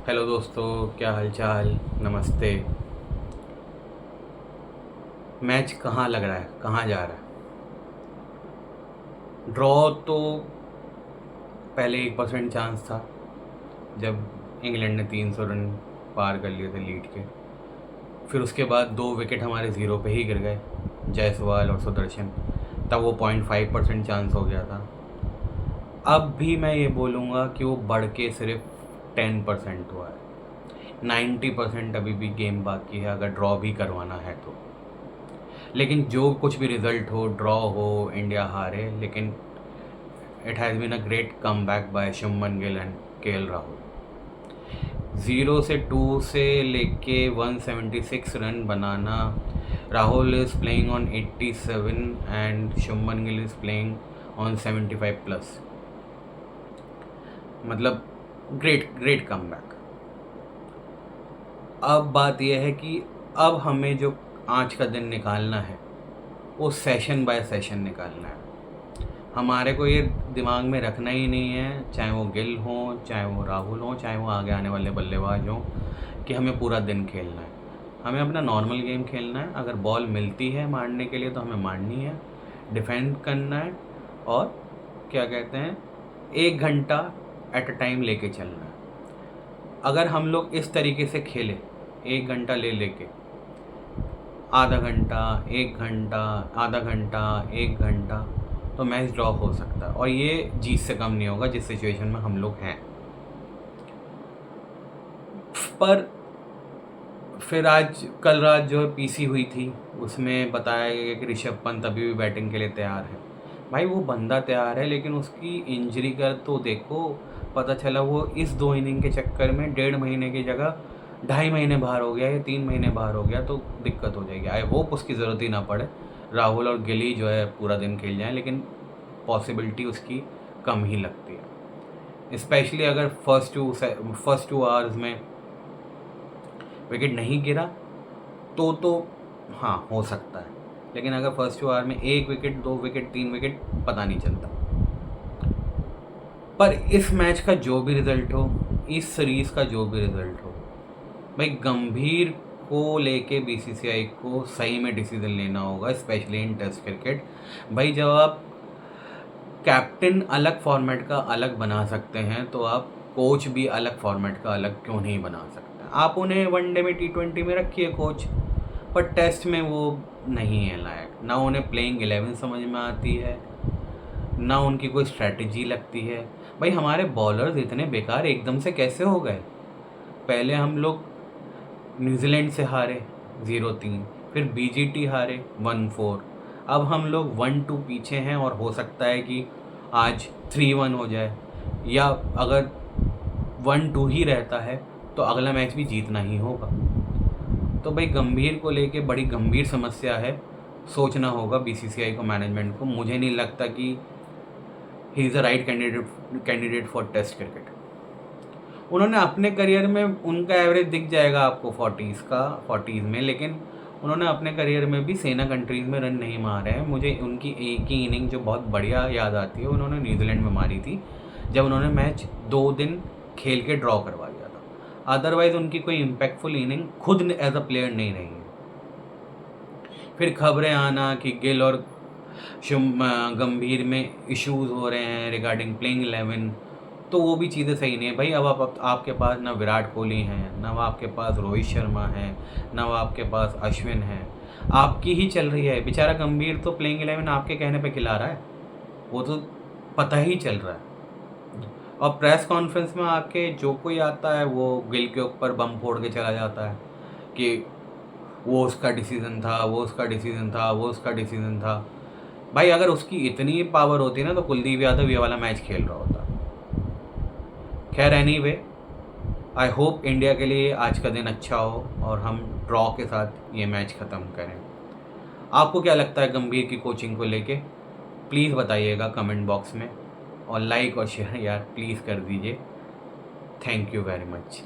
Hello दोस्तों, क्या हालचाल। नमस्ते। मैच कहाँ लग रहा है, कहाँ जा रहा है? ड्रॉ तो पहले 1% चांस था जब इंग्लैंड ने 300 रन पार कर लिए थे लीड के। फिर उसके बाद 2 विकेट हमारे ज़ीरो पे ही गिर गए, जायसवाल और सुदर्शन। तब वो 0.5% चांस हो गया था। अब भी मैं ये बोलूँगा कि वो बढ़ के सिर्फ 10% हुआ है। 90% अभी भी गेम बाकी है अगर ड्रॉ भी करवाना है तो। लेकिन जो कुछ भी रिज़ल्ट हो, ड्रॉ हो, इंडिया हारे, लेकिन it has been a great come back by Shubman Gill and KL Rahul. 0 से 2 से लेके 176 रन बनाना। Rahul is playing on 87 and Shubman Gill is playing on 75 plus. मतलब ग्रेट ग्रेट कम बैक। अब बात यह है कि अब हमें जो आज का दिन निकालना है वो सेशन बाय सेशन निकालना है। हमारे को ये दिमाग में रखना ही नहीं है, चाहे वो गिल हो, चाहे वो राहुल हो, चाहे वो आगे आने वाले बल्लेबाज हों, कि हमें पूरा दिन खेलना है। हमें अपना नॉर्मल गेम खेलना है। अगर बॉल मिलती है मारने के लिए तो हमें मारनी है, डिफेंड करना है और क्या कहते हैं, 1 घंटा एट अ टाइम लेके चलना है। अगर हम लोग इस तरीके से खेलें, 1 घंटा ले लेके, आधा घंटा, 1 घंटा, आधा घंटा, 1 घंटा, तो मैच ड्रॉ हो सकता है और ये जीत से कम नहीं होगा जिस सिचुएशन में हम लोग हैं। पर फिर आज कल रात जो पीसी हुई थी उसमें बताया गया कि ऋषभ पंत अभी भी बैटिंग के लिए तैयार है। भाई वो बंदा तैयार है, लेकिन उसकी इंजरी का तो देखो। पता चला वो इस 2 इनिंग के चक्कर में 1.5 महीने की जगह 2.5 महीने बाहर हो गया या 3 महीने बाहर हो गया, तो दिक्कत हो जाएगी। आई होप उसकी ज़रूरत ही ना पड़े, राहुल और गिली जो है पूरा दिन खेल जाएँ, लेकिन पॉसिबिलिटी उसकी कम ही लगती है। स्पेशली अगर फर्स्ट टू आवर्स में विकेट नहीं गिरा तो हाँ हो सकता है, लेकिन अगर फर्स्ट 2 आवर में 1 विकेट, 2 विकेट, 3 विकेट, पता नहीं चलता। पर इस मैच का जो भी रिजल्ट हो, इस सीरीज़ का जो भी रिजल्ट हो, भाई गंभीर को लेके बीसीसीआई को सही में डिसीजन लेना होगा, स्पेशली इन टेस्ट क्रिकेट। भाई जब आप कैप्टन अलग फॉर्मेट का अलग बना सकते हैं तो आप कोच भी अलग फॉर्मेट का अलग क्यों नहीं बना सकते? आप उन्हें वनडे में, T20 में रखिए कोच, पर टेस्ट में वो नहीं है लायक। ना उन्हें प्लेइंग 11 समझ में आती है, ना उनकी कोई स्ट्रैटेजी लगती है। भाई हमारे बॉलर्स इतने बेकार एकदम से कैसे हो गए? पहले हम लोग न्यूजीलैंड से हारे 0-3, फिर बीजीटी हारे 1-4, अब हम लोग 1-2 पीछे हैं और हो सकता है कि आज 3-1 हो जाए, या अगर 1-2 ही रहता है तो अगला मैच भी जीतना ही होगा। तो भाई गंभीर को लेके बड़ी गंभीर समस्या है, सोचना होगा बीसीसीआई को, मैनेजमेंट को। मुझे नहीं लगता कि he is the right candidate for test cricket. उन्होंने अपने करियर में, उनका एवरेज दिख जाएगा आपको 40s में, लेकिन उन्होंने अपने करियर में भी सेना कंट्रीज़ में रन नहीं मारे हैं। मुझे उनकी एक ही इनिंग जो बहुत बढ़िया याद आती है, उन्होंने न्यूजीलैंड में मारी थी जब उन्होंने मैच 2 दिन खेल के ड्रॉ करवा दिया था। अदरवाइज़ उनकी कोई इम्पैक्टफुल इनिंग खुद एज अ प्लेयर नहीं रही है। फिर खबरें आना कि गिल और गंभीर में इश्यूज़ हो रहे हैं रिगार्डिंग प्लेइंग 11, तो वो भी चीज़ें सही नहीं है। भाई अब आपके पास ना विराट कोहली हैं, ना आपके पास रोहित शर्मा है, ना आपके पास अश्विन है, आपकी ही चल रही है। बेचारा गंभीर तो प्लेइंग 11 आपके कहने पे खिला रहा है, वो तो पता ही चल रहा है। और प्रेस कॉन्फ्रेंस में आके जो कोई आता है वो गिल के ऊपर बम फोड़ के चला जाता है कि वो उसका डिसीज़न था, वो उसका डिसीज़न था, वो उसका डिसीज़न था। भाई अगर उसकी इतनी पावर होती ना तो कुलदीप यादव ये वाला मैच खेल रहा होता। खैर एनीवे, आई होप इंडिया के लिए आज का दिन अच्छा हो और हम ड्रॉ के साथ ये मैच ख़त्म करें। आपको क्या लगता है गंभीर की कोचिंग को लेके? प्लीज़ बताइएगा कमेंट बॉक्स में, और लाइक और शेयर यार प्लीज़ कर दीजिए। Thank you very much.